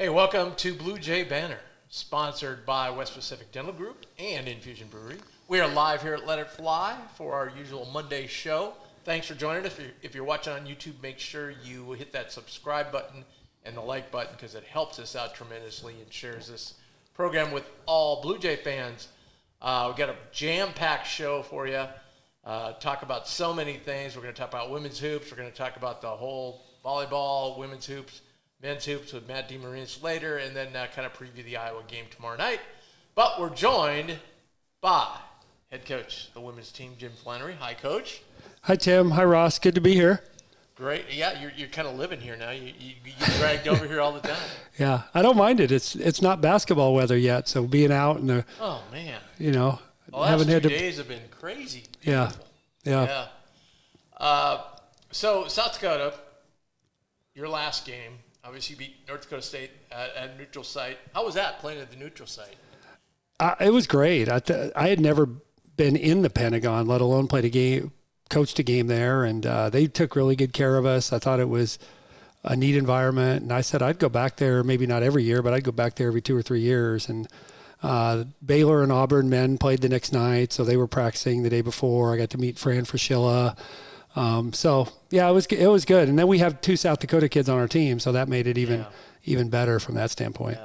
Hey, welcome to Bluejay Banter, sponsored by West Pacific Dental Group and Infusion Brewery. We are live here at Let It Fly for our usual Monday show. Thanks for joining us. If you're watching on YouTube, make sure you hit that subscribe button and the like button because it helps us out tremendously and shares this program with all Bluejay fans. We've got a jam-packed show for you. Talk about so many things. We're going to talk about women's hoops. We're going to talk about the whole volleyball, women's hoops, men's hoops with Matt Demarinis later, and then kind of preview the Iowa game tomorrow night. But we're joined by head coach of the women's team, Jim Flannery. Hi, Coach. Hi, Tim. Hi, Ross. Good to be here. Great. Yeah, you're kind of living here now. You dragged over here all the time. Yeah, I don't mind it. It's not basketball weather yet, so being out and the the last 2 days have been crazy. Beautiful. Yeah. So South Dakota, your last game. Obviously, you beat North Dakota State at a neutral site. How was that, playing at the neutral site? It was great. I had never been in the Pentagon, let alone played a game, coached a game there, and they took really good care of us. I thought it was a neat environment, and I said I'd go back there, maybe not every year, but I'd go back there every 2 or 3 years. And Baylor and Auburn men played the next night, so they were practicing the day before. I got to meet Fran Fraschilla. So yeah, it was good. And then we have 2 South Dakota kids on our team, so that made it even better from that standpoint.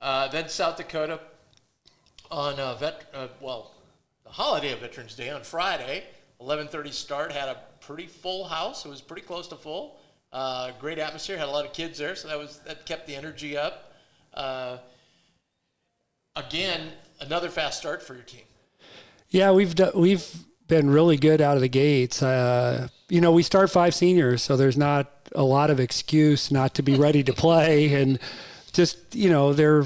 Yeah. Then South Dakota on the holiday of Veterans Day on Friday, 11:30 start, had a pretty full house. It was pretty close to full. Great atmosphere, had a lot of kids there, so that kept the energy up. Again, another fast start for your team. Yeah, we've been really good out of the gates. We start 5 seniors, so there's not a lot of excuse not to be ready to play, and just they're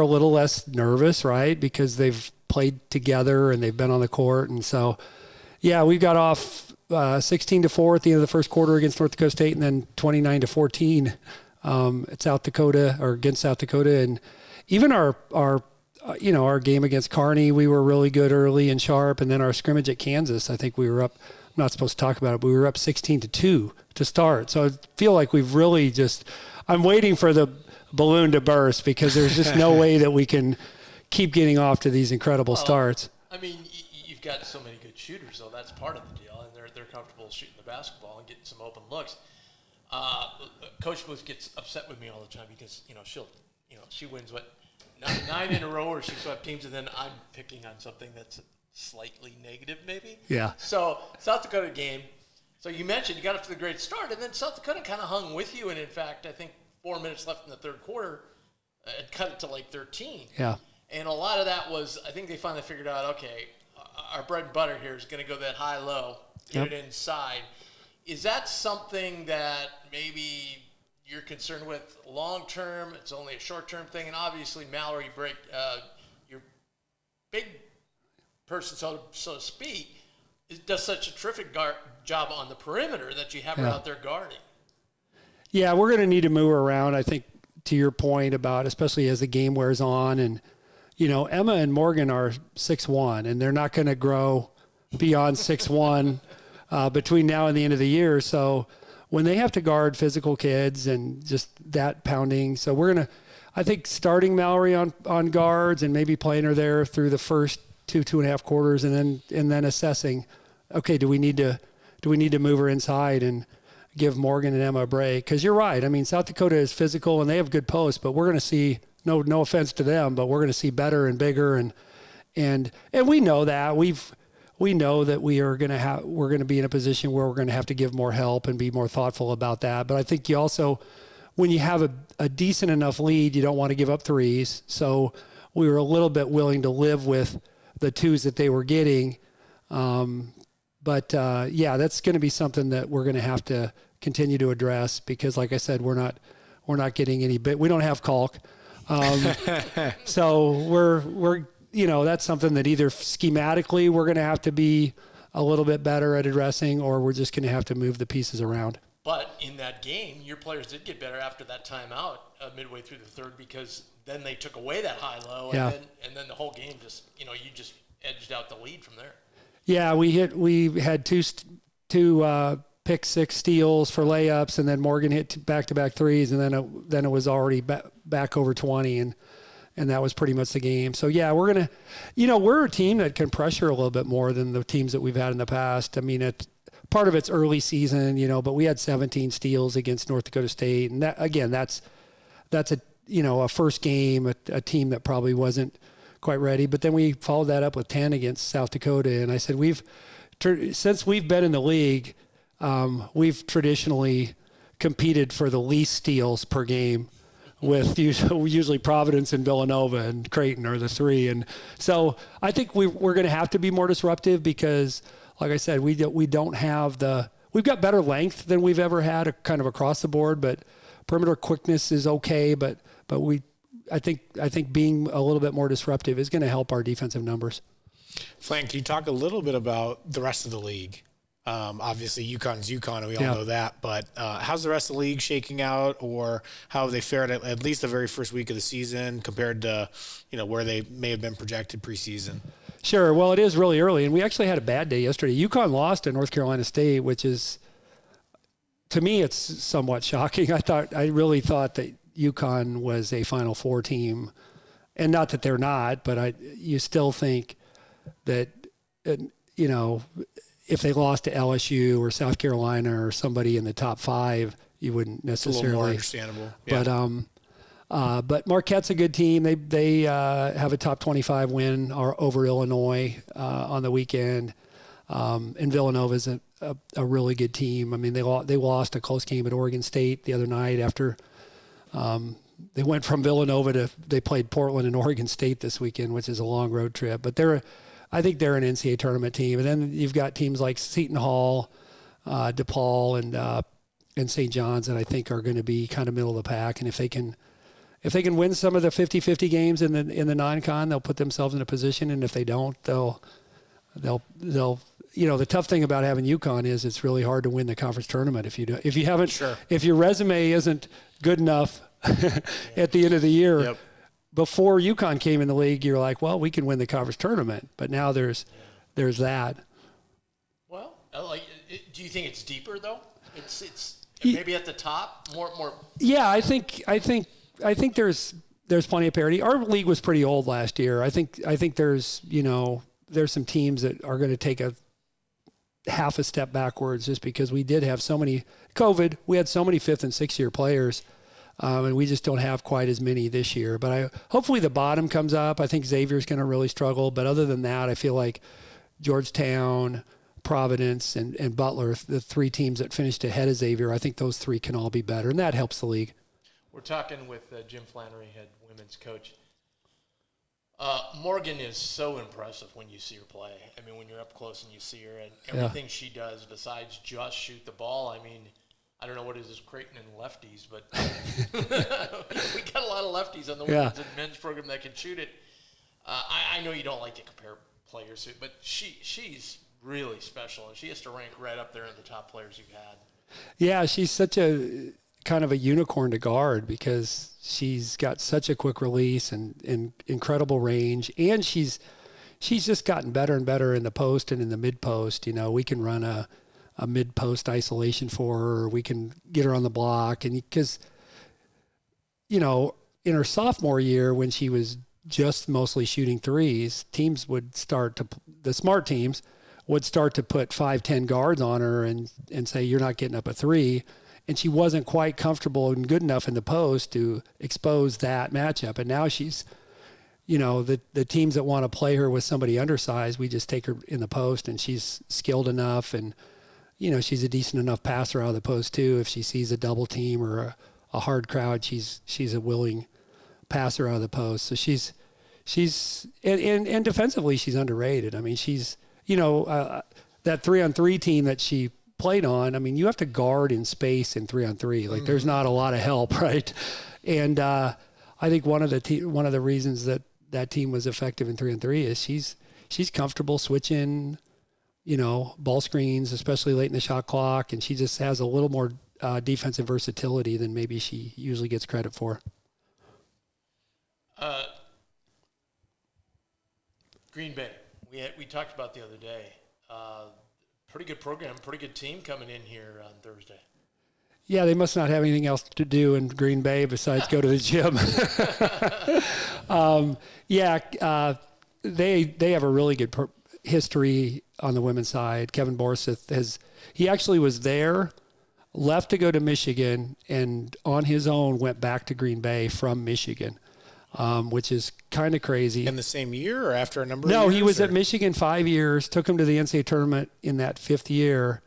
a little less nervous, right? Because they've played together and they've been on the court, and so yeah, we got off 16-4 at the end of the first quarter against North Dakota State, and then 29-14 at South Dakota or against South Dakota, and even our game against Kearney, we were really good early and sharp. And then our scrimmage at Kansas, I think we were up, I'm not supposed to talk about it, but we were up 16-2 to start. So I feel like we've really I'm waiting for the balloon to burst because there's just no way that we can keep getting off to these incredible starts. I mean, you've got so many good shooters, though. That's part of the deal. And they're comfortable shooting the basketball and getting some open looks. Coach Booth gets upset with me all the time because, she wins 9 in a row, or she swept teams, and then I'm picking on something that's slightly negative, maybe. Yeah. So South Dakota game. So you mentioned you got up to the great start, and then South Dakota kind of hung with you, and in fact, I think 4 minutes left in the third quarter, it cut it to like 13. Yeah. And a lot of that was, I think they finally figured out, okay, our bread and butter here is going to go that high-low, get it inside. Is that something that maybe you're concerned with long-term? It's only a short-term thing. And obviously, Mallory, your big person, so to speak, does such a terrific job on the perimeter that you have her out there guarding. Yeah, we're going to need to move her around, I think, to your point about, especially as the game wears on. And, Emma and Morgan are 6'1", and they're not going to grow beyond 6'1" between now and the end of the year. So when they have to guard physical kids and just that pounding, so we're going to, I think, starting Mallory on guards and maybe playing her there through the first 2.5 quarters, and then assessing, okay, do we need to move her inside and give Morgan and Emma a break? Because you're right. I mean, South Dakota is physical and they have good posts, but we're going to see, no offense to them, but we're going to see better and bigger, and we know that we know that we're going to be in a position where we're going to have to give more help and be more thoughtful about that. But I think you also, when you have a decent enough lead, you don't want to give up threes. So we were a little bit willing to live with the 2s that they were getting. But that's going to be something that we're going to have to continue to address because, like I said, we're not getting any bit. We don't have caulk. So we're that's something that either schematically we're going to have to be a little bit better at addressing, or we're just going to have to move the pieces around. But in that game, your players did get better after that timeout midway through the third because then they took away that high-low, and then the whole game just, you just edged out the lead from there. Yeah, we had two pick 6 steals for layups, and then Morgan hit back-to-back threes, and then it was already back over 20, and that was pretty much the game. So yeah, we're a team that can pressure a little bit more than the teams that we've had in the past. I mean, part of it's early season, but we had 17 steals against North Dakota State, and that's a first game, a team that probably wasn't quite ready. But then we followed that up with 10 against South Dakota, and I said since we've been in the league, we've traditionally competed for the least steals per game, with usually Providence and Villanova and Creighton are the 3. And so I think we're going to have to be more disruptive because, like I said, we don't have we've got better length than we've ever had kind of across the board, but perimeter quickness is okay. But I think being a little bit more disruptive is going to help our defensive numbers. Flan, can you talk a little bit about the rest of the league? Obviously, UConn's UConn, and we all know that. But how's the rest of the league shaking out, or how have they fared at least the very first week of the season compared to where they may have been projected preseason? Sure. Well, it is really early, and we actually had a bad day yesterday. UConn lost to North Carolina State, which is, to me, it's somewhat shocking. I really thought that UConn was a Final Four team, and not that they're not, but you still think that if they lost to LSU or South Carolina or somebody in the top 5, you wouldn't necessarily. It's a little more understandable. Yeah. But Marquette's a good team. They have a top 25 win over Illinois on the weekend, and Villanova's a really good team. I mean, they lost a close game at Oregon State the other night after they went from Villanova they played Portland and Oregon State this weekend, which is a long road trip. But I think they're an NCAA tournament team. And then you've got teams like Seton Hall, DePaul, and St. John's that I think are going to be kind of middle of the pack. And if they can win some of the 50-50 games in the non-con, they'll put themselves in a position. And if they don't, they'll the tough thing about having UConn is it's really hard to win the conference tournament if you haven't. Sure. If your resume isn't good enough at the end of the year. Yep. Before UConn came in the league, you're like, well, we can win the conference tournament. But now there's that. Well, do you think it's deeper though? It's maybe at the top more. Yeah, I think there's plenty of parity. Our league was pretty old last year. I think there's some teams that are going to take a half a step backwards just because we did have so many COVID. We had so many 5th and 6th year players. And we just don't have quite as many this year. But hopefully the bottom comes up. I think Xavier's going to really struggle. But other than that, I feel like Georgetown, Providence, and Butler, the 3 teams that finished ahead of Xavier, I think those 3 can all be better. And that helps the league. We're talking with Jim Flannery, head women's coach. Morgan is so impressive when you see her play. I mean, when you're up close and you see her and everything she does besides just shoot the ball, I mean – I don't know what it is Creighton and lefties, but we got a lot of lefties on the women's and men's program that can shoot it. I know you don't like to compare players, but she's really special, and she has to rank right up there in the top players you've had. Yeah, she's such a kind of a unicorn to guard because she's got such a quick release and incredible range, and she's just gotten better and better in the post and in the mid post. We can run a mid-post isolation for her, or we can get her on the block. And because, in her sophomore year when she was just mostly shooting threes, the smart teams would start to put 5-10 guards on her and say, you're not getting up a 3. And she wasn't quite comfortable and good enough in the post to expose that matchup. And now she's, the teams that want to play her with somebody undersized, we just take her in the post, and she's skilled enough, and she's a decent enough passer out of the post too. If she sees a double team or a hard crowd, she's a willing passer out of the post. So she's and defensively she's underrated. I mean, she's that 3-on-3 team that she played on. I mean, you have to guard in space in 3-on-3. Like there's not a lot of help, right? And I think one of the reasons that team was effective in 3-on-3 is she's comfortable switching. Ball screens, especially late in the shot clock, and she just has a little more defensive versatility than maybe she usually gets credit for. Green Bay, we talked about the other day. Pretty good program, pretty good team coming in here on Thursday. Yeah, they must not have anything else to do in Green Bay besides go to the gym. They have a really good history on the women's side. Kevin Borseth he actually was there, left to go to Michigan, and on his own went back to Green Bay from Michigan, which is kind of crazy. In the same year or after a number of years? No, he was at Michigan 5 years, took him to the NCAA tournament in that 5th year.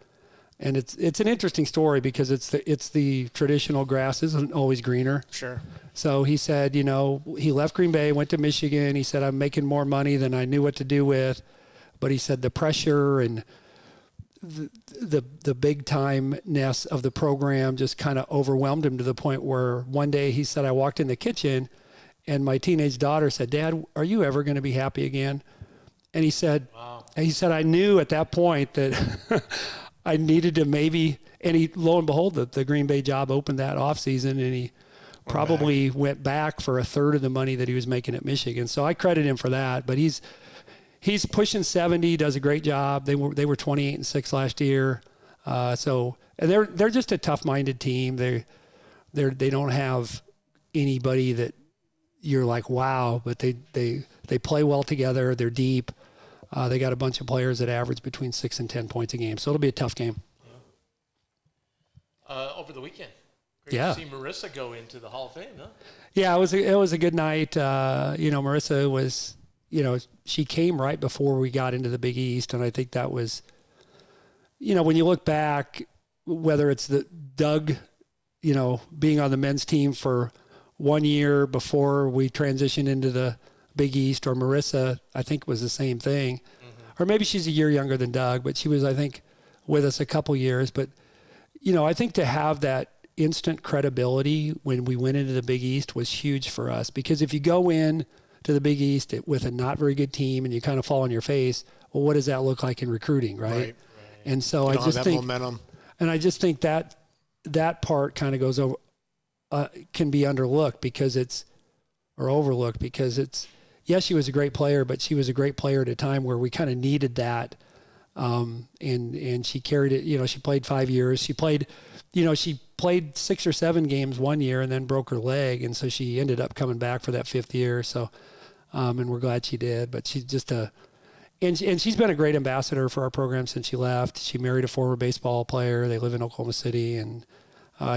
And it's an interesting story because it's the traditional grass isn't always greener. Sure. So he said, he left Green Bay, went to Michigan. He said, I'm making more money than I knew what to do with. But he said the pressure and the big time-ness of the program just kind of overwhelmed him to the point where one day he said, I walked in the kitchen and my teenage daughter said, Dad, are you ever going to be happy again? And he said, wow. I knew at that point that I needed to maybe, and lo and behold, the Green Bay job opened that offseason, and he probably went back for a third of the money that he was making at Michigan. So I credit him for that. But he's pushing 70, does a great job. They were 28-6 last year. So they're just a tough-minded team. They don't have anybody that you're like, wow, but they play well together. They're deep. They got a bunch of players that average between 6 and 10 points a game, so it'll be a tough game. Over the weekend, great to see Marissa go into the Hall of Fame, huh? Yeah, it was a good night. Marissa was, she came right before we got into the Big East, and I think that was, when you look back, whether it's the Doug, being on the men's team for 1 year before we transitioned into the Big East, or Marissa, I think was the same thing. Mm-hmm. Or maybe she's a year younger than Doug, but she was, I think, with us a couple years. But, I think to have that instant credibility when we went into the Big East was huge for us. Because if you go in to the Big East with a not very good team and you kind of fall on your face, well, what does that look like in recruiting, right? And so I just think momentum. And I just think that part kind of goes over, can be overlooked because it's, yes, she was a great player, but she was a great player at a time where we kind of needed that. And she carried it, she played 5 years. She played 6 or 7 games 1 year and then broke her leg. And so she ended up coming back for that 5th year. So, and we're glad she did, but she's just and she's been a great ambassador for our program since she left. She married a former baseball player. They live in Oklahoma City, and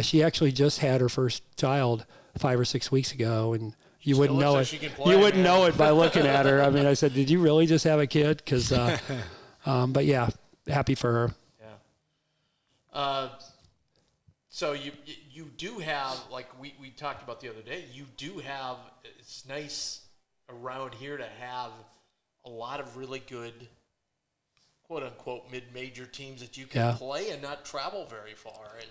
she actually just had her first child 5 or 6 weeks ago, and you wouldn't know it. You wouldn't know it by looking at her. I mean, I said, "Did you really just have a kid?" Because, but yeah, happy for her. Yeah. So you do have, like we talked about the other day. You do have. It's nice around here to have a lot of really good, quote unquote, mid-major teams that you can play and not travel very far. And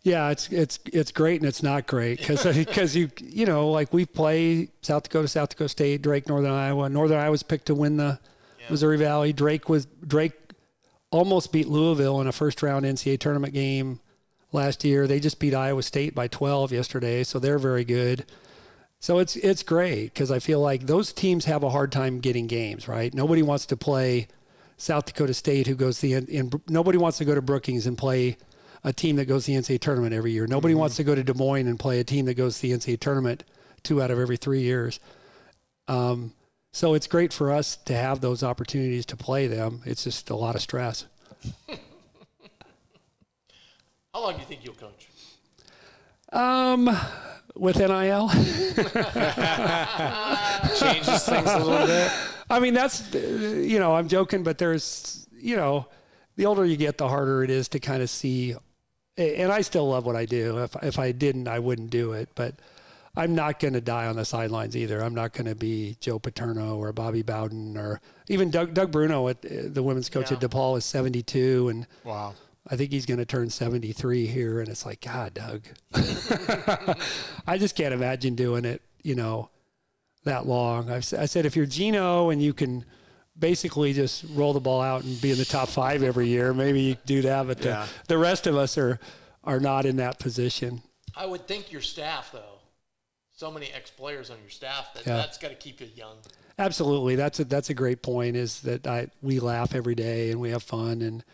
yeah, it's great and it's not great because you like we play South Dakota State, Drake, Northern Iowa. Northern Iowa was picked to win the Missouri Valley. Drake almost beat Louisville in a first-round NCAA tournament game last year. They just beat Iowa State by 12 yesterday, so they're very good. So it's great because I feel like those teams have a hard time getting games, right? Nobody wants to play South Dakota State, who goes nobody wants to go to Brookings and play a team that goes to the NCAA tournament every year. Nobody wants to go to Des Moines and play a team that goes to the NCAA tournament 2 out of every 3 years. So it's great for us to have those opportunities to play them. It's just a lot of stress. How long do you think you'll coach? With NIL? Changes things a little bit. I mean, that's, I'm joking, but there's, the older you get, the harder it is to kind of see. And I still love what I do. If I didn't, I wouldn't do it. But I'm not going to die on the sidelines either. I'm not going to be Joe Paterno or Bobby Bowden or even Doug Bruno, the women's coach at DePaul, is 72. And wow. I think he's going to turn 73 here. And it's like, God, Doug. I just can't imagine doing it, that long. I said, if you're Gino and you can basically just roll the ball out and be in the top 5 every year, maybe you do that. But the rest of us are not in that position. I would think your staff, though, so many ex-players on your staff, that's got to keep you young. Absolutely. That's a great point, is that we laugh every day and we have fun. And,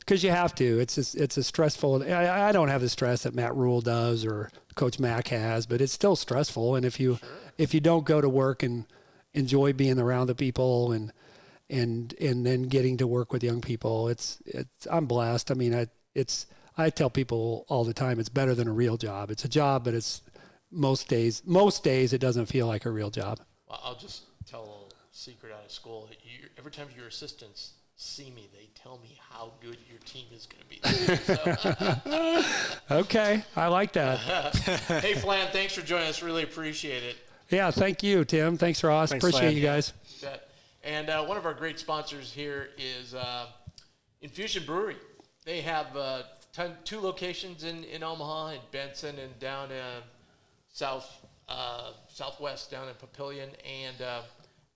because you have to. It's a stressful. I don't have the stress that Matt Rule does or Coach Mack has, but it's still stressful. And if you don't go to work and enjoy being around the people and then getting to work with young people, I'm blessed. I mean, I tell people all the time it's better than a real job. It's a job, but it's most days it doesn't feel like a real job. Well, I'll just tell a little secret out of school. Every time your assistants see me, they tell me how good your team is going to be this year. So. Okay, I like that. Hey, Flan, thanks for joining us. Really appreciate it. Yeah, thank you, Tim. Thanks, Ross. Thanks, Appreciate Flan. you guys. You bet. And one of our great sponsors here is Infusion Brewery. They have 2 locations in Omaha, in Benson, and down southwest down in Papillion. And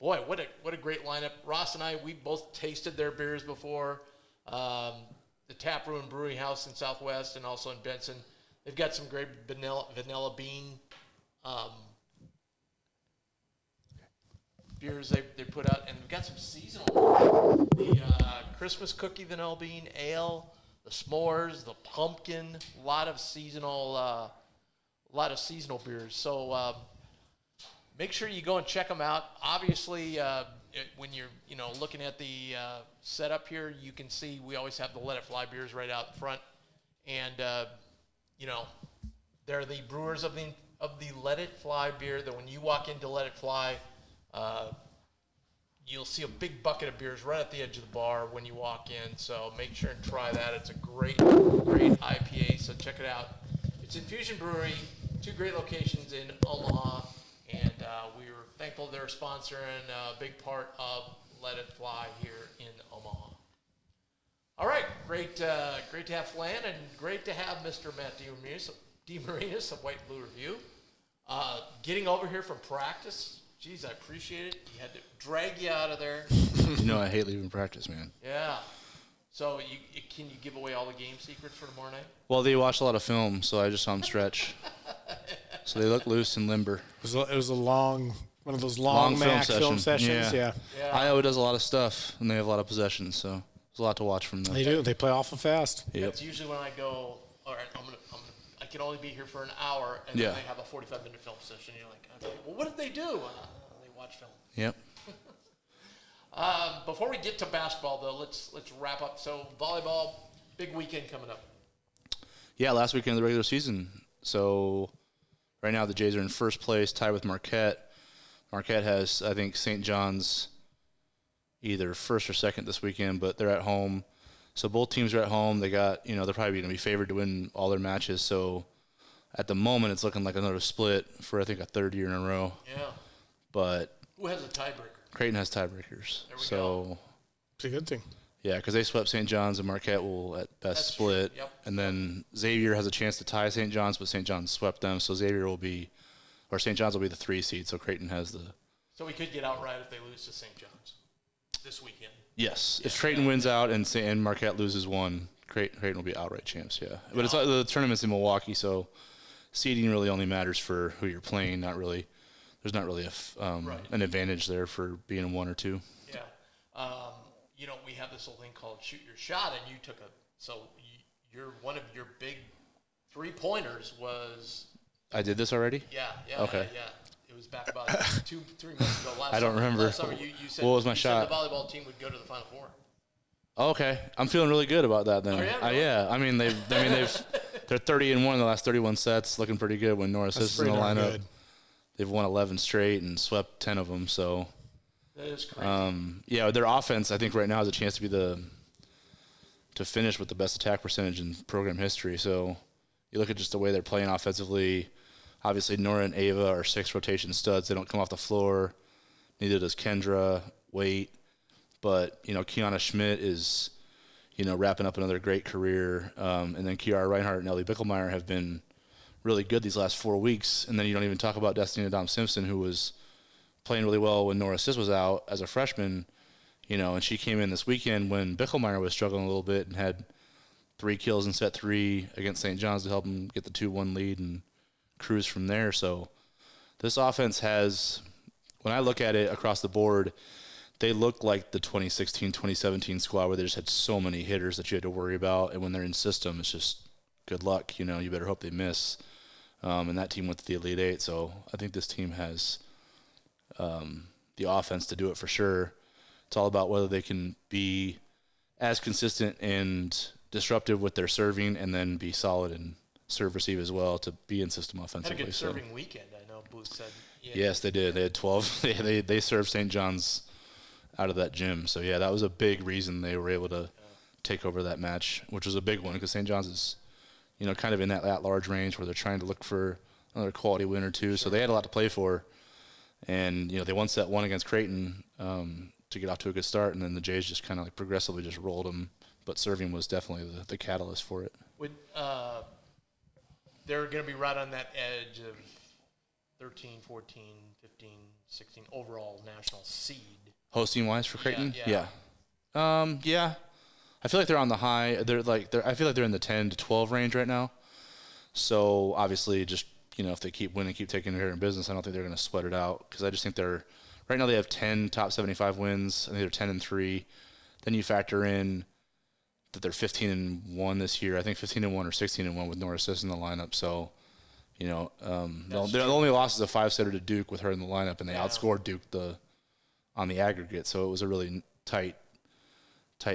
boy, what a great lineup! Ross and I, we both tasted their beers before. The Tap Room Brewing House in Southwest, and also in Benson. They've got some great vanilla bean beers they put out, and we've got some seasonal. The Christmas cookie vanilla bean ale, the s'mores, the pumpkin, a lot of seasonal beers. So make sure you go and check them out. Obviously, when you're looking at the setup here, you can see we always have the Let It Fly beers right out front, and they're the brewers of the Let It Fly beer. That when you walk into Let It Fly, you'll see a big bucket of beers right at the edge of the bar when you walk in. So make sure and try that. It's a great IPA. So check it out. It's Infusion Brewery, 2 great locations in Omaha, and we were thankful they're a sponsor and a big part of Let It Fly here in Omaha. All right, great to have Flan, and great to have Mr. Matt Demarinis of White and Blue Review. Getting over here from practice, geez, I appreciate it. He had to drag you out of there. I hate leaving practice, man. Yeah. So can you give away all the game secrets for tomorrow night? Well, they watch a lot of film, so I just saw them stretch. So they look loose and limber. It was a one of those long max film sessions. Yeah. Iowa does a lot of stuff, and they have a lot of possessions, so there's a lot to watch from them. They do. They play awful fast. Yep. That's usually when I go, all right, I can only be here for an hour, and then they have a 45-minute film session. You're like, okay, well, what did they do? They watch film. Yep. Before we get to basketball, though, let's wrap up. So volleyball, big weekend coming up. Yeah, last weekend of the regular season. So right now the Jays are in first place, tied with Marquette. Marquette has, I think, St. John's either first or second this weekend, but they're at home. So both teams are at home. They got, they're probably going to be favored to win all their matches. So at the moment, it's looking like another split for, I think, a 3rd year in a row. Yeah. But who has a tiebreaker? Creighton has tiebreakers. There we go. It's a good thing. Yeah, because they swept St. John's, and Marquette will at best split. Yep. And then Xavier has a chance to tie St. John's, but St. John's swept them. So Xavier will be, or St. John's will be the 3 seed. So Creighton has the. So we could get outright if they lose to St. John's this weekend. Yes, if Creighton wins out and Marquette loses 1, Creighton will be outright champs. Yeah, but it's the tournament's in Milwaukee, so seeding really only matters for who you're playing. Not really. There's not really an advantage there for being 1 or 2. Yeah. We have this little thing called shoot your shot, and you took one of your big 3-pointers was. I did this already? Yeah. Okay. Yeah. It was back about 2-3 months ago. I don't remember. Last summer, you said, what was my shot? Said the volleyball team would go to the Final Four. Okay, I'm feeling really good about that then. Oh, yeah, really? Yeah. I mean they're 30-1 in the last 31 sets, looking pretty good when Norris is in the lineup. Good. They've won 11 straight and swept 10 of them. So that is crazy. Their offense I think right now has a chance to finish with the best attack percentage in program history. So you look at just the way they're playing offensively. Obviously, Nora and Ava are 6 rotation studs. They don't come off the floor. Neither does Kendra, Waite. But, Kiana Schmidt is, wrapping up another great career. And then Kiara Reinhardt and Ellie Bickelmeyer have been really good these last 4 weeks. And then you don't even talk about Destiny Adam-Simpson, who was playing really well when Nora Sis was out as a freshman. And she came in this weekend when Bickelmeyer was struggling a little bit and had 3 kills in set 3 against St. John's to help him get the 2-1 lead and cruise from there. So this offense has, when I look at it across the board, they look like the 2016, 2017 squad where they just had so many hitters that you had to worry about. And when they're in system, it's just good luck. You better hope they miss. And that team went to the Elite Eight. So I think this team has the offense to do it for sure. It's all about whether they can be as consistent and disruptive with their serving and then be solid and serve receive as well to be in system offensively. Had a good serving weekend, I know Booth said. Yeah. Yes, they did. They had 12. They served St. John's out of that gym. So, yeah, that was a big reason they were able to take over that match, which was a big one because St. John's is, kind of in that large range where they're trying to look for another quality win or two. Sure. So they had a lot to play for. And, they won set one against Creighton to get off to a good start, and then the Jays just kind of like progressively just rolled them. But serving was definitely the catalyst for it. They're going to be right on that edge of 13, 14, 15, 16 overall national seed. Hosting-wise for Creighton? Yeah. Yeah. I feel like they're on the high. I feel like they're in the 10 to 12 range right now. So, obviously, just, if they keep winning, keep taking care of business, I don't think they're going to sweat it out because I just think right now they have 10 top 75 wins. I think they're 10-3. Then you factor in that they're 15-1 this year. I think 15-1 or 16-1 with Norris in the lineup. So, the only loss is a 5-setter to Duke with her in the lineup, and they outscored Duke on the aggregate. So it was a really tight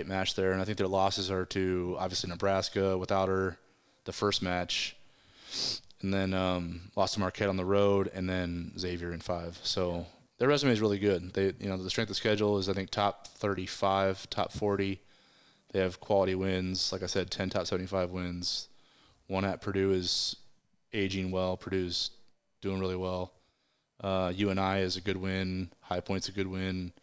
match there. And I think their losses are to obviously Nebraska without her, the first match, and then lost to Marquette on the road, and then Xavier in 5. So their resume is really good. They, the strength of schedule is I think top 35, top 40. They have quality wins. Like I said, 10 top 75 wins. One at Purdue is aging well. Purdue's doing really well. UNI is a good win. High Point's a good win.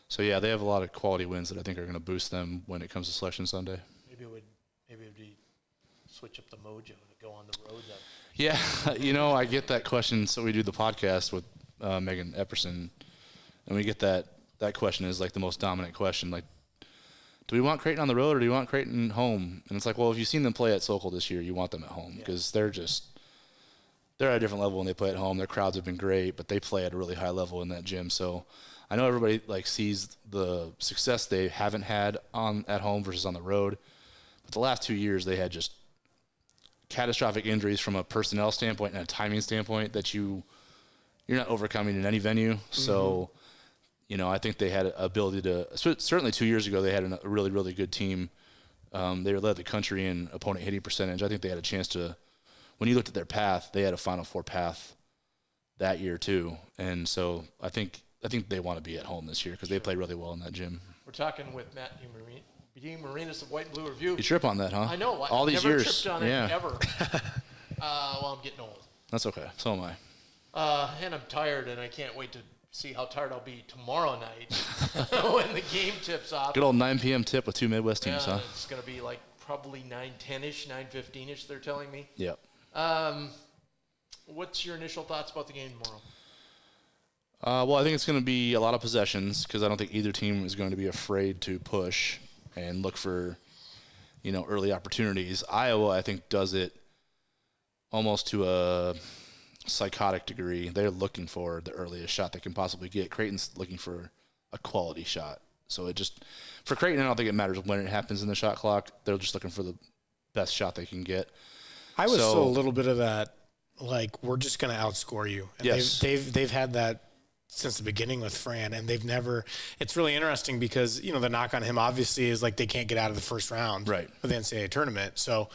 So, yeah, they have a lot of quality wins that I think are going to boost them when it comes to Selection Sunday. Maybe it would be switch up the mojo to go on the road. Yeah, I get that question. So we do the podcast with Megan Epperson, and we get that question is like the most dominant question. Like, do we want Creighton on the road or do you want Creighton home? And it's like, well, if you've seen them play at Sokol this year, you want them at home because they're at a different level when they play at home. Their crowds have been great, but they play at a really high level in that gym. So I know everybody sees the success they haven't had at home versus on the road. But the last 2 years, they had just catastrophic injuries from a personnel standpoint and a timing standpoint that you're not overcoming in any venue. Mm-hmm. So, I think they had an ability to – certainly 2 years ago, they had a really, really good team. They led the country in opponent hitting percentage. I think they had a chance to – when you looked at their path, they had a Final Four path that year too. And so I think they want to be at home this year because they play really well in that gym. We're talking with Matt Demarinis of White and Blue Review. You trip on that, huh? I know. All these never years. Tripped on it ever. Well, I'm getting old. That's okay. So am I. And I'm tired, and I can't wait to see how tired I'll be tomorrow night when the game tips off. Good old 9 p.m. tip with two Midwest teams, huh? It's going to be like probably 9:10ish, 9:15ish. They're telling me. Yep. What's your initial thoughts about the game tomorrow? Well, I think it's going to be a lot of possessions because I don't think either team is going to be afraid to push and look for, early opportunities. Iowa, I think, does it almost to a psychotic degree. They're looking for the earliest shot they can possibly get. Creighton's looking for a quality shot. So for Creighton, I don't think it matters when it happens in the shot clock. They're just looking for the best shot they can get. I was still a little bit of that, we're just going to outscore you. And yes. They've had that since the beginning with Fran, and they've never – it's really interesting because, the knock on him obviously is they can't get out of the first round right. of the NCAA tournament. So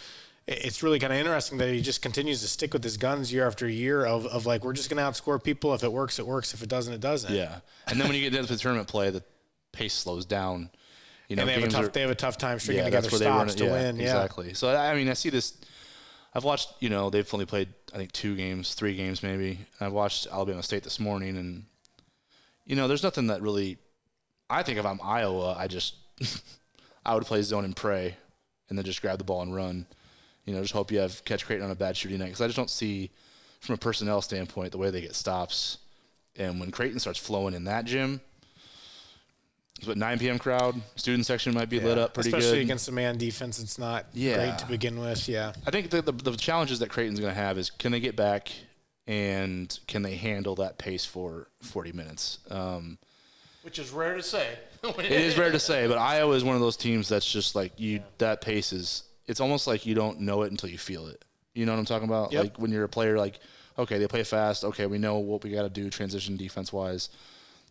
it's really kind of interesting that he just continues to stick with his guns year after year of we're just going to outscore people. If it works, it works. If it doesn't, it doesn't. Yeah. And then when you get into the tournament play, the pace slows down. And they have a tough time stringing together stops to win. Yeah, exactly. So, I see this – I've watched, they've only played, I think, 3 games maybe. And I've watched Alabama State this morning, and, there's nothing that really – I think if I'm Iowa, I would play zone and pray and then just grab the ball and run. Just hope you catch Creighton on a bad shooting night because I just don't see, from a personnel standpoint, the way they get stops. And when Creighton starts flowing in that gym – but 9 p.m. crowd, student section might be lit up pretty good. Especially against a man defense, it's not great to begin with, I think the challenges that Creighton's going to have is can they get back and can they handle that pace for 40 minutes? Which is rare to say. It is rare to say, but Iowa is one of those teams that's just like that pace is, it's almost like you don't know it until you feel it. You know what I'm talking about? Yep. Like when you're a player, like, okay, they play fast. Okay, we know what we got to do transition defense-wise.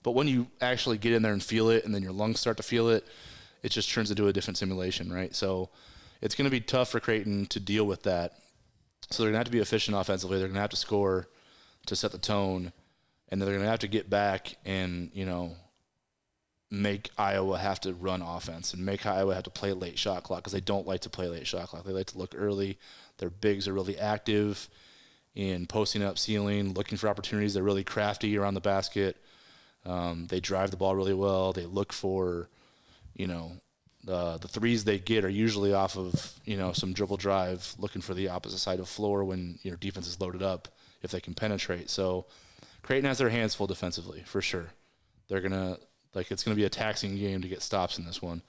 But when you actually get in there and feel it and then your lungs start to feel it, it just turns into a different simulation, right? So it's going to be tough for Creighton to deal with that. So they're going to have to be efficient offensively. They're going to have to score to set the tone. And they're going to have to get back and, make Iowa have to run offense and make Iowa have to play late shot clock because they don't like to play late shot clock. They like to look early. Their bigs are really active in posting up, sealing, looking for opportunities. They're really crafty around the basket. They drive the ball really well. They look for, the threes they get are usually off of, some dribble drive, looking for the opposite side of the floor when your defense is loaded up if they can penetrate. So Creighton has their hands full defensively, for sure. They're going to, it's going to be a taxing game to get stops in this one.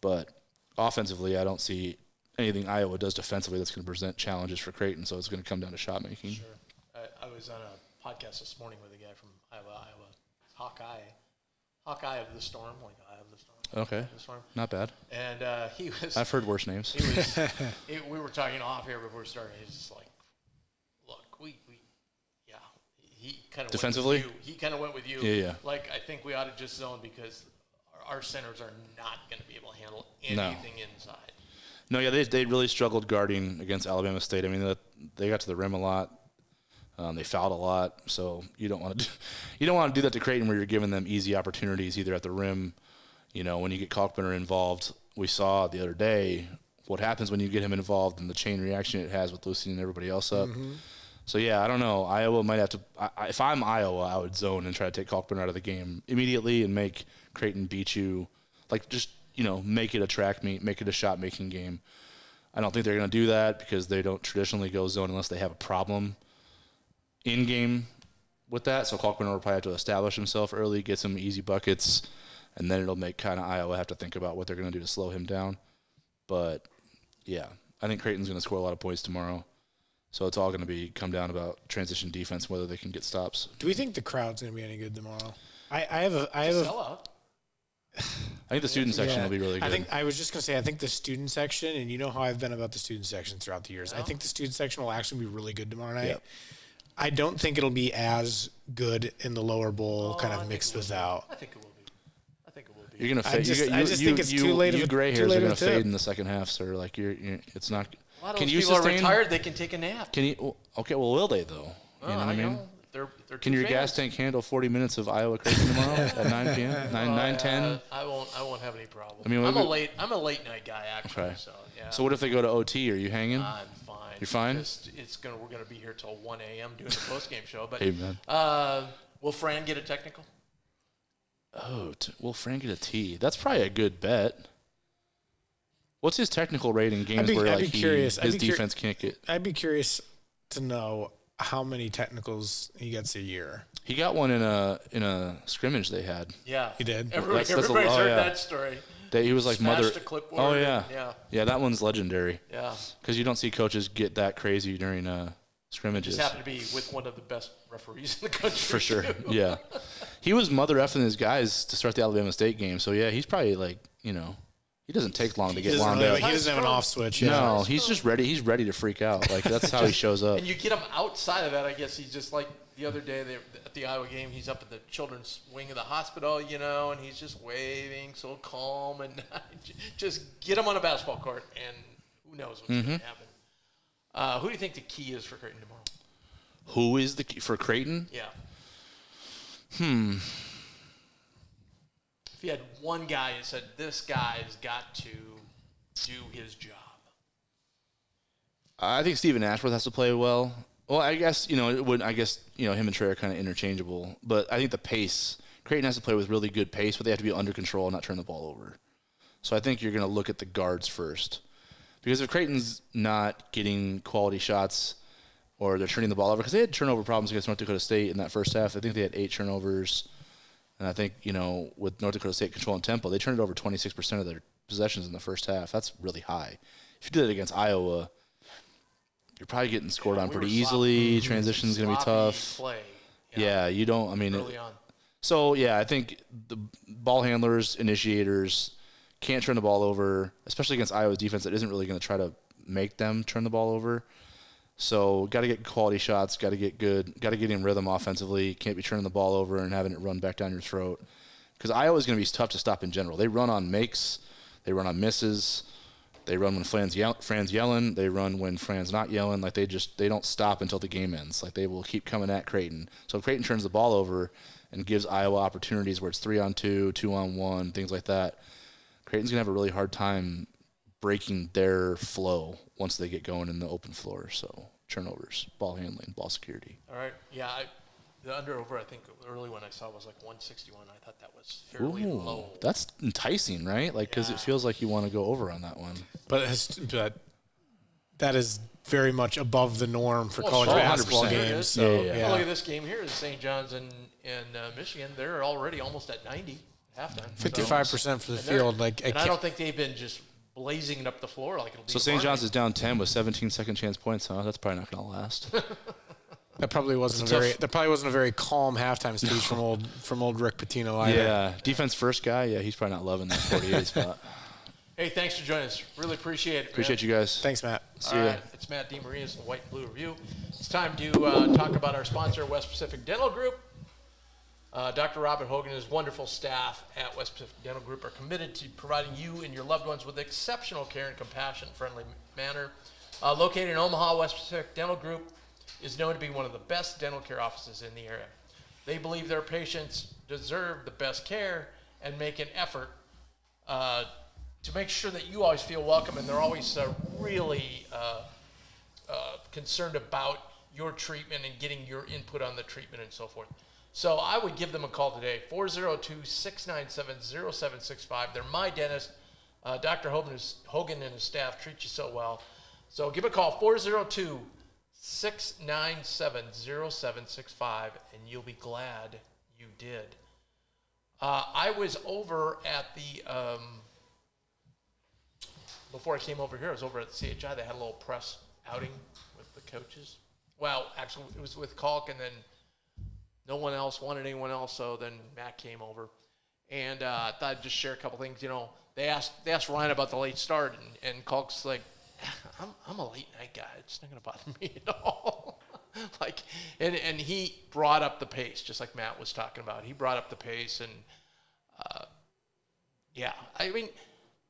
But offensively, I don't see anything Iowa does defensively that's going to present challenges for Creighton, so it's going to come down to shot making. Sure. I was on a podcast this morning with a guy from Iowa, Hawkeye of the Storm, like Eye of the Storm. Okay, the Storm. Not bad. And he was. I've heard worse names. We were talking off here before we started. He's just like, look, he kind of defensively. He kind of went with you. Yeah. Like I think we ought to just zone because our centers are not going to be able to handle anything inside. No, yeah, they really struggled guarding against Alabama State. I mean, they got to the rim a lot. They fouled a lot, so you don't want to do that to Creighton where you're giving them easy opportunities either at the rim. When you get Kalkbrenner involved, we saw the other day what happens when you get him involved and the chain reaction it has with loosening everybody else up. Mm-hmm. So, yeah, I don't know. Iowa might have to if I'm Iowa, I would zone and try to take Kalkbrenner out of the game immediately and make Creighton beat you. Make it a track meet, make it a shot-making game. I don't think they're going to do that because they don't traditionally go zone unless they have a problem in-game with that. So Kalkbrenner will probably have to establish himself early, get some easy buckets, and then it'll make kind of Iowa have to think about what they're going to do to slow him down. But, yeah, I think Creighton's going to score a lot of points tomorrow. So it's all going to come down about transition defense, whether they can get stops. Do we think the crowd's going to be any good tomorrow? I have a sellout. I think the student section will be really good. I was just going to say, I think the student section, and you know how I've been about the student section throughout the years. I think the student section will actually be really good tomorrow night. Yep. I don't think it'll be as good in the lower bowl, kind of mixed without. I think it will be. You're going to fade. I just think it's too late. You gray hairs are going to fade in the second half, sir. Like it's not. A lot of those people are retired. They can take a nap. Can you? Okay, well, will they though? You know what I mean? They're can your gas tank handle 40 minutes of Iowa Creighton tomorrow at 9 p.m. 9:10? I won't have any problem. I mean, I'm a late night guy actually. Okay. So yeah. So what if they go to OT? Are you hanging? I'm fine. You're fine. We're gonna be here till 1 a.m. doing the postgame show. But hey, will Fran get a technical? Oh, will Fran get a T? That's probably a good bet. What's his technical rate in games where his defense can't get? I'd be curious to know how many technicals he gets a year. He got one in a scrimmage they had. Yeah, he did. Everybody's heard that story. He was like Smashed a clipboard. Oh yeah. That one's legendary. Yeah, because you don't see coaches get that crazy during scrimmages. He just happened to be with one of the best referees in the country. For sure. Too. Yeah, he was mother effing his guys to start the Alabama State game. So yeah, he's probably he doesn't take long to get wound up. He doesn't have an off switch. No, he's just ready. He's ready to freak out. Like that's how he shows up. And you get him outside of that. I guess he's just like the other day at the Iowa game. He's up at the children's wing of the hospital, and he's just waving, so calm, and just get him on a basketball court, and who knows what's going to happen. Who do you think the key is for Creighton tomorrow? Who is the key for Creighton? Yeah. If you had one guy and said, this guy's got to do his job. I think Stephen Ashworth has to play well. Well, I guess, him and Trey are kind of interchangeable. But I think the pace, Creighton has to play with really good pace, but they have to be under control and not turn the ball over. So I think you're going to look at the guards first. Because if Creighton's not getting quality shots or they're turning the ball over, because they had turnover problems against North Dakota State in that first half. I think they had 8 turnovers. And I think, with North Dakota State controlling tempo, they turned it over 26% of their possessions in the first half. That's really high. If you did it against Iowa, you're probably getting scored on pretty easily. Transition's going to be tough. Play. Yeah, you don't. I mean, early on. So, yeah, I think the ball handlers, initiators can't turn the ball over, especially against Iowa's defense that isn't really going to try to make them turn the ball over. So, got to get quality shots, got to get good, got to get in rhythm offensively. Can't be turning the ball over and having it run back down your throat. Because Iowa's going to be tough to stop in general. They run on makes, they run on misses, they run when Fran's yelling, they run when Fran's not yelling. Like they don't stop until the game ends. Like they will keep coming at Creighton. So if Creighton turns the ball over and gives Iowa opportunities where it's 3-on-2, 2-on-1, things like that, Creighton's going to have a really hard time breaking their flow once they get going in the open floor. So turnovers, ball handling, ball security. All right. Yeah, the under-over, I think, early one I saw was like 161. I thought that was fairly low. That's enticing, right? Like, because it feels like you want to go over on that one. But that is very much above the norm for college basketball 100%. games. So, Well, look at this game here. The St. John's and Michigan, they're already almost at 90 halftime. 55% for the field. I don't think they've been just blazing it up the floor like it'll be. So St. John's is down 10 with 17 second chance points, huh? That's probably not going to last. That probably wasn't a very calm halftime speech from old Rick Pitino either. Yeah, defense first guy. Yeah, he's probably not loving that 48 spot. Hey, thanks for joining us. Really appreciate it. Appreciate you guys. Thanks, Matt. See you. It's Matt Demarinis, the White and Blue Review. It's time to talk about our sponsor, West Pacific Dental Group. Dr. Robert Hogan and his wonderful staff at West Pacific Dental Group are committed to providing you and your loved ones with exceptional care and compassion-friendly manner. Located in Omaha, West Pacific Dental Group is known to be one of the best dental care offices in the area. They believe their patients deserve the best care and make an effort to make sure that you always feel welcome, and they're always really concerned about your treatment and getting your input on the treatment and so forth. So I would give them a call today, 402-697-0765. They're my dentist. Dr. Hogan and his staff treat you so well. So give a call, 402-697-0765, and you'll be glad you did. I was over at the, before I came over here, I was over at the CHI. They had a little press outing with the coaches. Well, actually, it was with Kalk, and then no one else wanted anyone else, so then Matt came over. And I thought I'd just share a couple things. You know, they asked Ryan about the late start, and Kalk's like, I'm a late night guy. It's not going to bother me at all. And he brought up the pace, just like Matt was talking about. He brought up the pace, and I mean,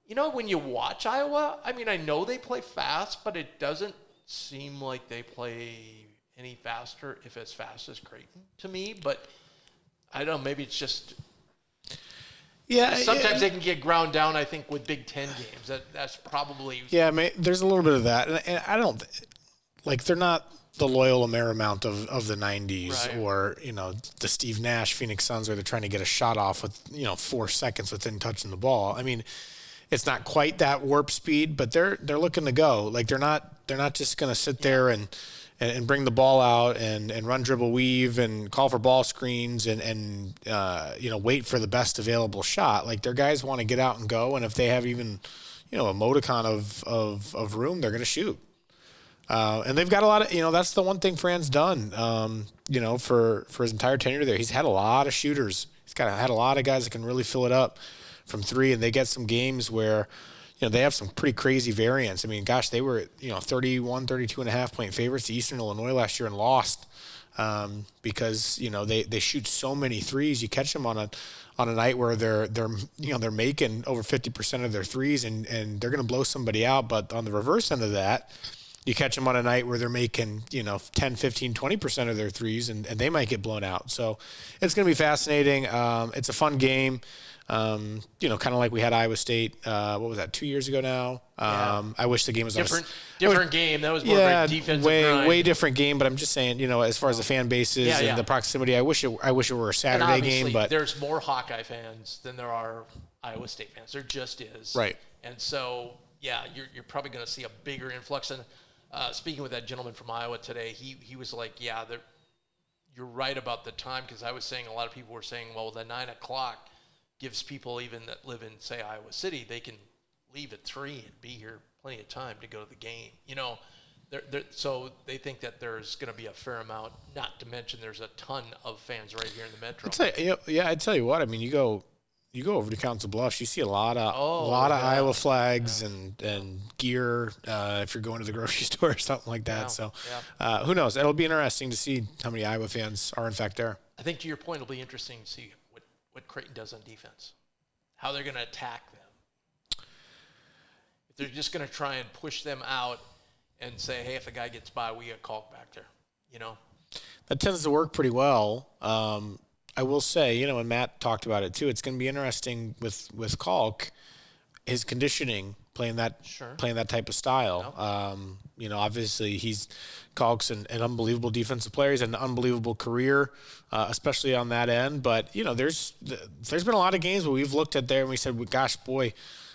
you know, when you watch Iowa, I mean, I know they play fast, but it doesn't seem like they play any faster, if as fast as Creighton to me. But I don't know, maybe it's just sometimes they can get ground down, I think, with Big Ten games. That's probably there's a little bit of that, and I don't like they're not the Loyola Marymount of the 90s, right, or the Steve Nash Phoenix Suns where they're trying to get a shot off with 4 seconds within touching the ball. I mean, it's not quite that warp speed, but they're looking to go. Like they're not just going to sit there and bring the ball out and run, dribble, weave and call for ball screens and wait for the best available shot. Like their guys want to get out and go, and if they have even a modicon of room, they're going to shoot. And they've got a lot of that's the one thing Fran's done. For his entire tenure there, he's had a lot of shooters. He's had a lot of guys that can really fill it up from three, and they get some games where they have some pretty crazy variance. I mean, gosh, they were 31, 32.5 point favorites to Eastern Illinois last year and lost because they shoot so many threes. You catch them on a night where they're making over 50% of their threes and they're going to blow somebody out. But on the reverse end of that, you catch them on a night where they're making 10, 15, 20% of their threes and they might get blown out. So it's going to be fascinating. It's a fun game. Kind of like we had Iowa State, what was that, 2 years ago now? I wish the game was different game. That was more of a defensive grind. Way different game, but I'm just saying, as far as the fan bases and the proximity, I wish it were a Saturday game, but there's more Hawkeye fans than there are Iowa State fans. There just is. Right. And so, you're probably going to see a bigger influx. And speaking with that gentleman from Iowa today, he was like, you're right about the time, because I was saying, a lot of people were saying, well, the 9 o'clock gives people even that live in, say, Iowa City, they can leave at 3 and be here plenty of time to go to the game. So they think that there's going to be a fair amount. Not to mention, there's a ton of fans right here in the metro. I'd tell you what. I mean, you go over to Council Bluffs, you see a lot of Iowa flags and gear if you're going to the grocery store or something like that. So who knows? It'll be interesting to see how many Iowa fans are in fact there. I think to your point, it'll be interesting to see what Creighton does on defense, how they're going to attack them. If they're just going to try and push them out and say, hey, if a guy gets by, we get Kalk back there, That tends to work pretty well. I will say, and Matt talked about it too, it's going to be interesting with Kalk, his conditioning, playing that type of style. Yep. Obviously Kalk's an unbelievable defensive player. He's had an unbelievable career, especially on that end. But there's been a lot of games where we've looked at there and we said, well, gosh, boy,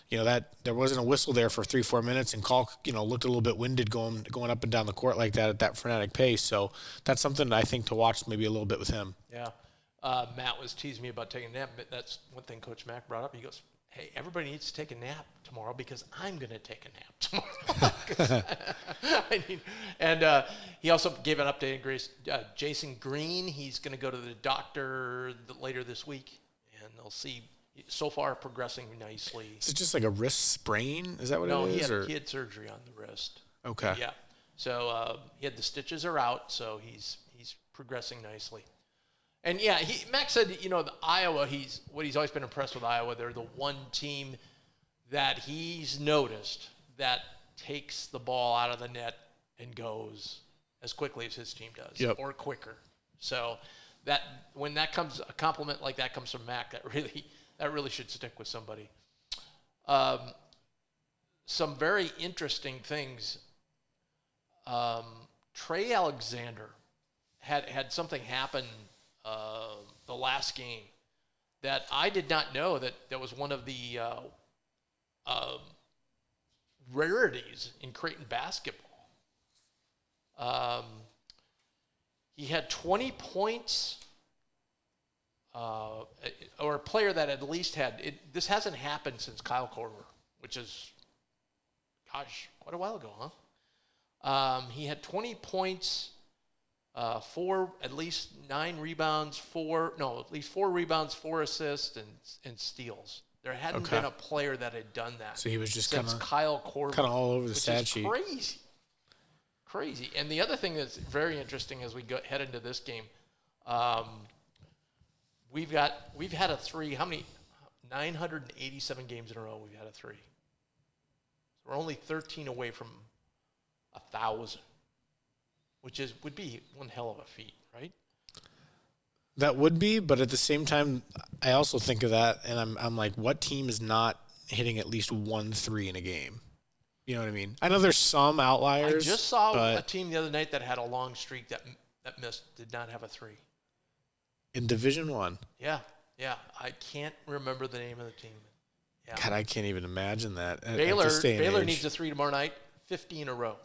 that there wasn't a whistle there for 3-4 minutes, and Kalk, looked a little bit winded going up and down the court like that at that frenetic pace. So that's something I think to watch maybe a little bit with him. Yeah. Matt was teasing me about taking a nap, but that's one thing Coach Mack brought up. He goes, hey, everybody needs to take a nap tomorrow because I'm going to take a nap tomorrow. He also gave an update. Grace, Jason Green, he's going to go to the doctor later this week, and they'll see. So far, progressing nicely. Is it just like a wrist sprain? Is that what it is? No, he had surgery on the wrist. Okay. Yeah. So he had the stitches are out, so he's progressing nicely. And yeah, Max said, the Iowa. What he's always been impressed with Iowa. They're the one team that he's noticed that takes the ball out of the net and goes as quickly as his team does, or quicker. So that when that comes, a compliment like that comes from Mac, that really should stick with somebody. Some very interesting things. Trey Alexander had something happen the last game that I did not know that was one of the rarities in Creighton basketball. He had 20 points. Or a player that at least had – this hasn't happened since Kyle Korver, which is, gosh, quite a while ago, huh? He had 20 points, at least 9 rebounds, at least 4 rebounds, 4 assists, and steals. There hadn't been a player that had done that. So he was just since Kyle Korver. Kind of all over the stat sheet. Crazy. And the other thing that's very interesting as we head into this game – We've had a 3. How many? 987 games in a row. We've had a 3. So we're only 13 away from 1,000, which would be one hell of a feat, right? That would be, but at the same time, I also think of that, and I'm like, what team is not hitting at least 1 3 in a game? You know what I mean? I know there's some outliers. I just saw a team the other night that had a long streak that did not have a 3. In Division I. Yeah. I can't remember the name of the team. Yeah. God, I can't even imagine that. Baylor needs a 3 tomorrow night, 50 in a row.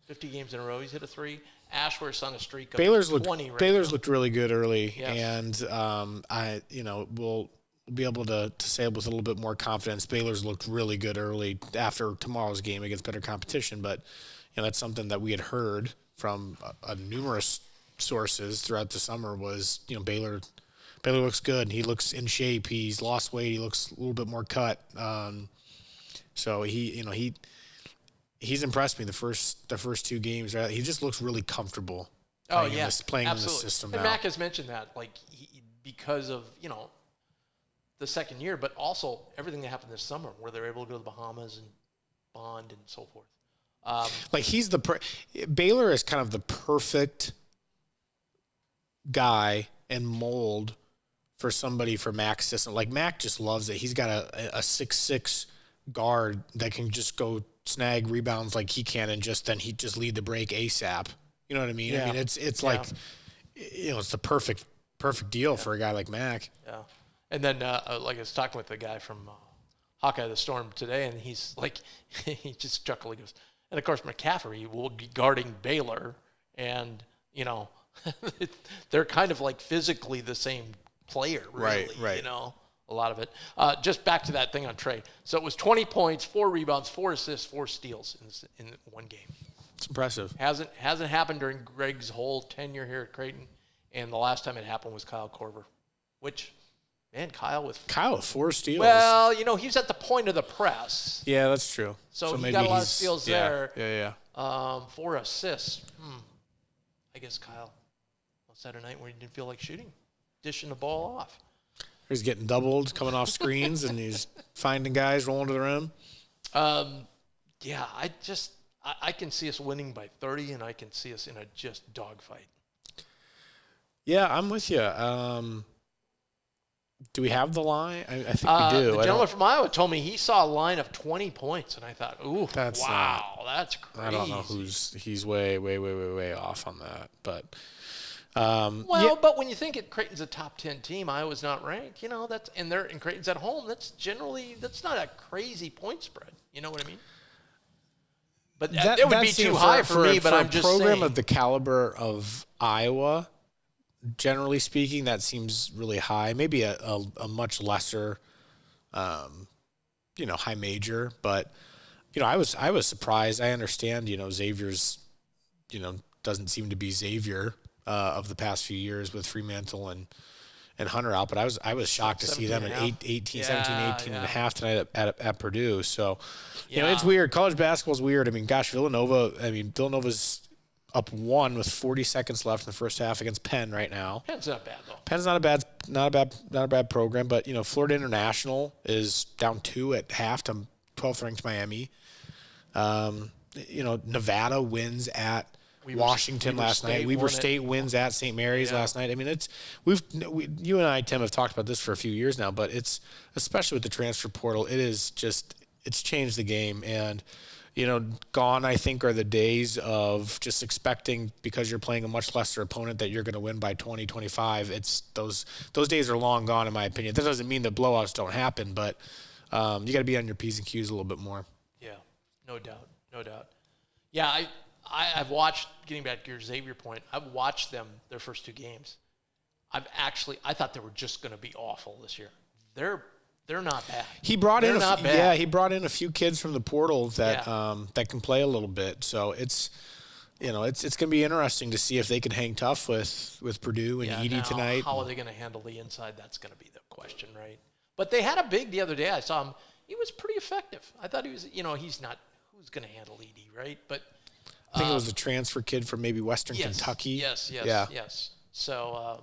50 games in a row, he's hit a 3. Ashworth's on a streak of 20 Baylor's looked really good early, yes. And we'll be able to say with a little bit more confidence. Baylor's looked really good early after tomorrow's game against better competition, but that's something that we had heard from numerous sources throughout the summer was, Baylor looks good. He looks in shape. He's lost weight. He looks a little bit more cut. So he's impressed me the first 2 games. Right? He just looks really comfortable. Playing in the system. And Mac has mentioned that, because of the second year, but also everything that happened this summer, where they're able to go to the Bahamas and bond and so forth. Baylor is kind of the perfect guy and mold for somebody for Mac's system. Like, Mac just loves it. He's got a 6'6" guard that can just go snag rebounds like he can, and then he just lead the break ASAP. You know what I mean? Yeah. I mean, it's like, it's the perfect deal for a guy like Mac. Yeah. And then, I was talking with the guy from Hawkeye the Storm today, and he's like, he just chuckled. He goes, and of course McCaffrey will be guarding Baylor, and they're kind of like physically the same player, really. Right. A lot of it. Just back to that thing on Trey. So it was 20 points, 4 rebounds, 4 assists, 4 steals in one game. It's impressive. Hasn't happened during Greg's whole tenure here at Creighton, and the last time it happened was Kyle Korver, which, man, Kyle with 4 steals. Well, he's at the point of the press. Yeah, that's true. So he maybe got a lot of steals there. Yeah. 4 assists. I guess Kyle on Saturday night when he didn't feel like shooting, dishing the ball off. He's getting doubled, coming off screens, and he's finding guys rolling to the rim. Yeah, I can see us winning by 30, and I can see us in a just dogfight. Yeah, I'm with you. Do we have the line? I think we do. The gentleman from Iowa told me he saw a line of 20 points, and I thought, ooh, that's crazy. I don't know he's way off on that, but. But when you think Creighton's a top 10 team, Iowa's not ranked. And Creighton's at home. That's not a crazy point spread. You know what I mean? But it would be too high for me. But I'm just saying. For a program of the caliber of Iowa, generally speaking, that seems really high. Maybe a much lesser, high major. But I was surprised. I understand. Xavier's, doesn't seem to be Xavier of the past few years with Fremantle and Hunter out. But I was shocked to see them at 17, 18 and a half tonight at Purdue. So, it's weird. College basketball's weird. I mean, gosh, Villanova's up 1 with 40 seconds left in the first half against Penn right now. Penn's not bad though. Penn's not a bad program, but Florida International is down 2 at half to 12th ranked Miami. Nevada wins at Washington last night. Weber State wins at St. Mary's last night. I mean, you and I, Tim, have talked about this for a few years now, but it's especially with the transfer portal, it's changed the game. And gone, I think, are the days of just expecting because you're playing a much lesser opponent that you're going to win by 20, 25. It's those days are long gone, in my opinion. That doesn't mean that blowouts don't happen, but you got to be on your P's and Q's a little bit more. Yeah, no doubt. Yeah, I've watched, getting back to your Xavier point, I've watched them their first 2 games. I thought they were just going to be awful this year. They're not bad. He brought in a few kids from the portal that that can play a little bit. So it's going to be interesting to see if they can hang tough with Purdue and Edie tonight. How are they going to handle the inside? That's going to be the question, right? But they had a big the other day. I saw him. He was pretty effective. I thought he was. He's not. Who's going to handle Edie, right? But I think it was a transfer kid from maybe Western Kentucky. Yes. So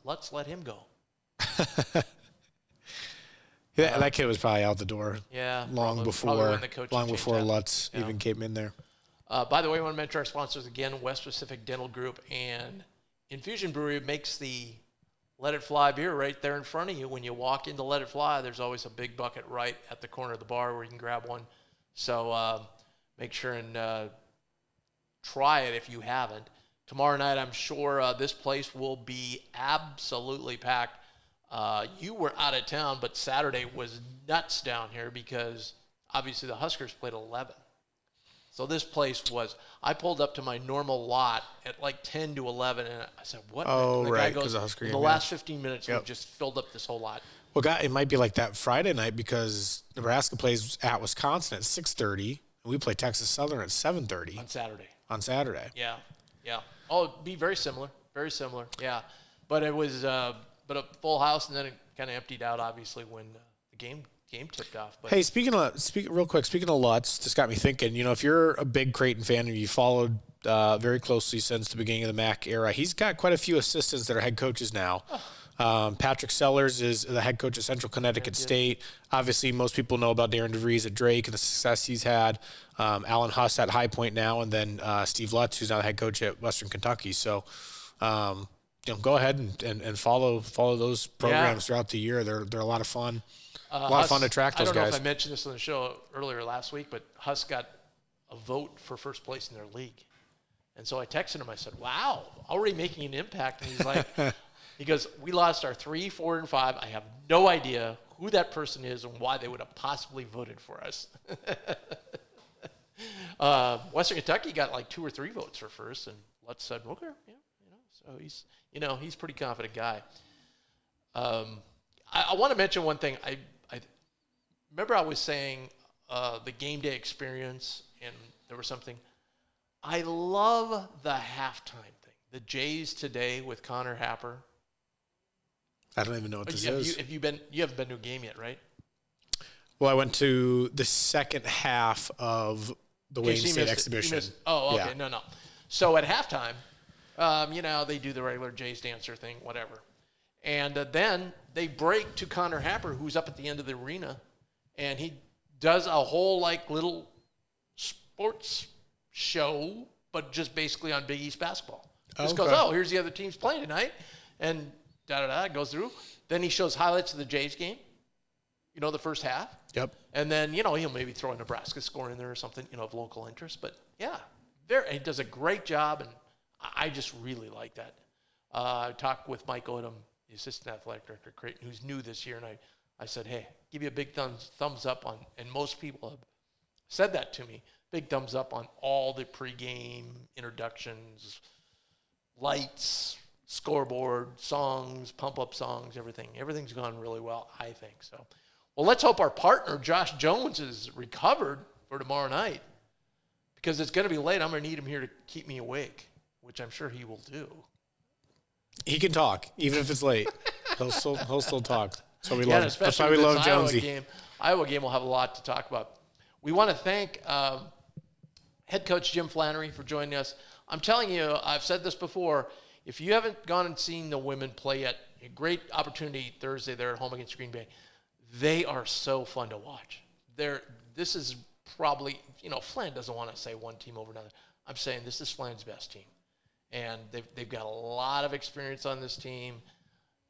let's let him go. Yeah, that kid was probably out the door. Yeah, long before Lutz even came in there. By the way, I want to mention our sponsors again: West Pacific Dental Group and Infusion Brewery makes the Let It Fly beer right there in front of you. When you walk into Let It Fly, there's always a big bucket right at the corner of the bar where you can grab one. So make sure and try it if you haven't. Tomorrow night, I'm sure this place will be absolutely packed. You were out of town, but Saturday was nuts down here because obviously the Huskers played 11. So this place was, I pulled up to my normal lot at like 10 to 11, and I said, what? Oh, and the right, guy goes, the Husker in game, the last 15 minutes, we've just filled up this whole lot. Well, God, it might be like that Friday night because Nebraska plays at Wisconsin at 6:30, and we play Texas Southern at 7:30. On Saturday. Yeah. Oh, it'd be very similar. Yeah. But it was a full house, and then it kind of emptied out, obviously, when the game tipped off. But hey, speaking of Lutz, this got me thinking. If you're a big Creighton fan and you followed very closely since the beginning of the MAC era, he's got quite a few assistants that are head coaches now. Patrick Sellers is the head coach at Central Connecticut State. Obviously, most people know about Darren DeVries at Drake and the success he's had. Alan Huss at High Point now, and then Steve Lutz, who's now the head coach at Western Kentucky. So, go ahead and follow those programs throughout the year. They're a lot of fun. A lot of fun to track those guys. I don't know if I mentioned this on the show earlier last week, but Huss got a vote for first place in their league. And so I texted him. I said, wow, already making an impact. And he's like, he goes, we lost our 3, 4, and 5. I have no idea who that person is and why they would have possibly voted for us. Western Kentucky got like 2 or 3 votes for first, and Lutz said, okay, so he's, he's a pretty confident guy. I want to mention one thing. I remember I was saying the game day experience, and there was something. I love the halftime thing. The Jays today with Connor Happer. I don't even know what this is. You haven't been to a game yet, right? Well, I went to the second half of the Wayne State exhibition. Oh, okay. Yeah. No. So at halftime, they do the regular Jays dancer thing, whatever. And then they break to Connor Happer, who's up at the end of the arena, and he does a whole little sports show, but just basically on Big East basketball. Just goes, here's the other teams playing tonight, and goes through. Then he shows highlights of the Jays game, the first half. Yep. And then, he'll maybe throw a Nebraska score in there or something, of local interest. But, yeah, he does a great job, and I just really like that. I talked with Mike Odom, the assistant athletic director at Creighton, who's new this year, and I said, hey, give you a big thumbs up on, and most people have said that to me, big thumbs up on all the pregame introductions, lights, scoreboard, songs, pump-up songs, everything. Everything's gone really well, I think. So, well, let's hope our partner, Josh Jones, is recovered for tomorrow night, because it's going to be late. I'm going to need him here to keep me awake, which I'm sure he will do. He can talk, even if it's late. He'll still talk. That's why we love. That's why with we love this Jonesy. Iowa game will have a lot to talk about. We want to thank head coach Jim Flannery for joining us. I'm telling you, I've said this before. If you haven't gone and seen the women play yet, a great opportunity Thursday there at home against Green Bay. They are so fun to watch. This is probably, Flan doesn't want to say one team over another. I'm saying this is Flan's best team. And they've got a lot of experience on this team.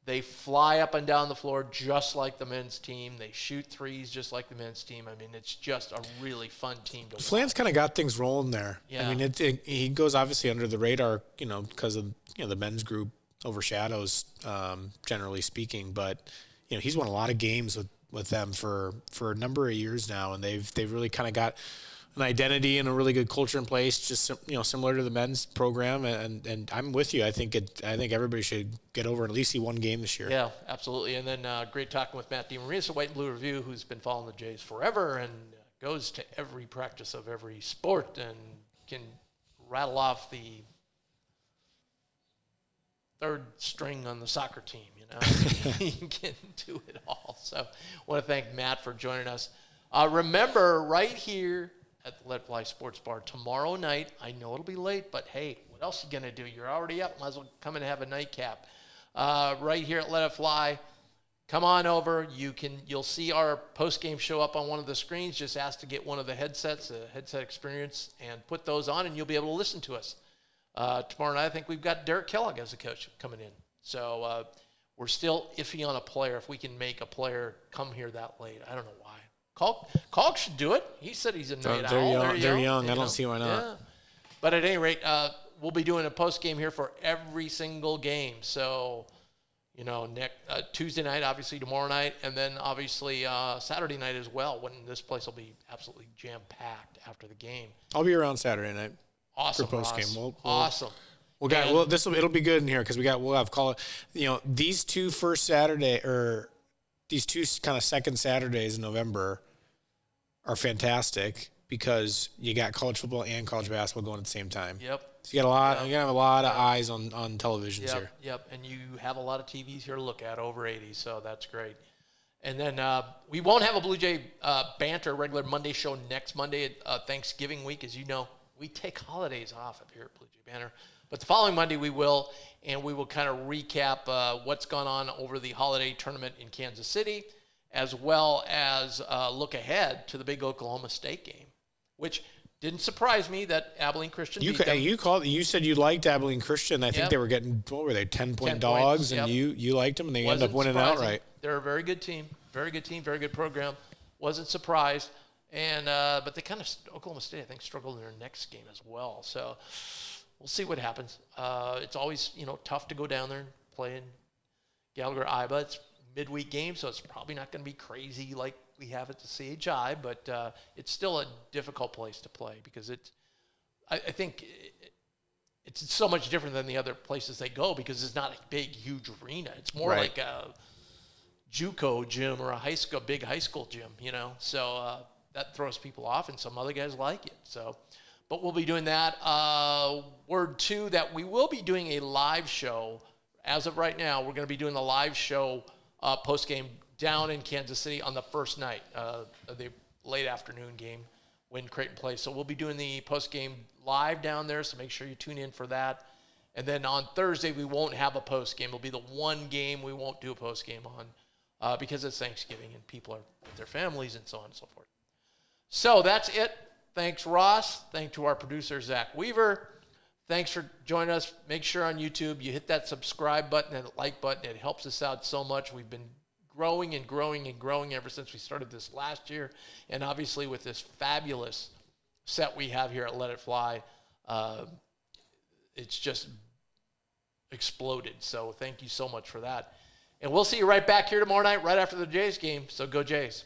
They fly up and down the floor just like the men's team. They shoot threes just like the men's team. I mean, it's just a really fun team to watch. Flan's kind of got things rolling there. Yeah. I mean, he goes obviously under the radar, because of the men's group overshadows, generally speaking. But he's won a lot of games with them for a number of years now, and they've really kind of got an identity and a really good culture in place, just similar to the men's program. And I'm with you. I think everybody should get over and at least see one game this year. Yeah, absolutely. And then great talking with Matt Demarinis, White and Blue Review, who's been following the Jays forever and goes to every practice of every sport and can rattle off the third string on the soccer team. He can do it all. So I want to thank Matt for joining us. Remember, right here at the Let It Fly Sports Bar tomorrow night, I know it'll be late, but hey, what else are you going to do? You're already up. Might as well come and have a nightcap. Right here at Let It Fly. Come on over. You'll see our post-game show up on one of the screens. Just ask to get one of the headsets, a headset experience, and put those on, and you'll be able to listen to us. Tomorrow night, I think we've got Derek Kellogg as a coach coming in. So we're still iffy on a player, if we can make a player come here that late. I don't know why. Kalk should do it. He said he's a night owl. They're young. I don't see why not. Yeah. But at any rate, we'll be doing a post game here for every single game. So, next Tuesday night, obviously tomorrow night, and then obviously Saturday night as well, when this place will be absolutely jam-packed after the game. I'll be around Saturday night. Awesome, for post game. Awesome. It'll be good in here because we'll have call. These two first Saturday or these two kind of second Saturdays in November are fantastic because you got college football and college basketball going at the same time. Yep. So you got a lot. You're gonna have a lot of eyes on televisions here. Yep. And you have a lot of TVs here to look at, over 80. So that's great. And then we won't have a Bluejay Banter regular Monday show next Monday, Thanksgiving week, as you know. We take holidays off up here at Bluejay Banter. But the following Monday we will, and we will kind of recap what's gone on over the holiday tournament in Kansas City, as well as look ahead to the big Oklahoma State game, which didn't surprise me that Abilene Christian beat them. You said you liked Abilene Christian. I think they were getting, what were they, 10-point dogs, and you liked them, and they ended up winning outright. They're a very good team, very good program. Wasn't surprised. And but they kind of, Oklahoma State, I think, struggled in their next game as well. So we'll see what happens. It's always, tough to go down there and play in Gallagher-Iba. It's midweek game, so it's probably not going to be crazy like we have at the CHI, but it's still a difficult place to play because I think it's so much different than the other places they go because it's not a big, huge arena. It's more like a JUCO gym or a big high school gym, So that throws people off, and some other guys like it. So, but we'll be doing that. Word two, that we will be doing a live show. As of right now, we're going to be doing the live show post-game down in Kansas City on the first night, the late afternoon game when Creighton plays. So we'll be doing the post-game live down there, so make sure you tune in for that. And then on Thursday, we won't have a post-game. It'll be the one game we won't do a post-game on because it's Thanksgiving and people are with their families and so on and so forth. So that's it. Thanks, Ross. Thanks to our producer, Zach Weaver. Thanks for joining us. Make sure on YouTube you hit that subscribe button and like button. It helps us out so much. We've been growing and growing and growing ever since we started this last year. And obviously with this fabulous set we have here at Let It Fly, it's just exploded. So thank you so much for that. And we'll see you right back here tomorrow night, right after the Jays game. So go Jays.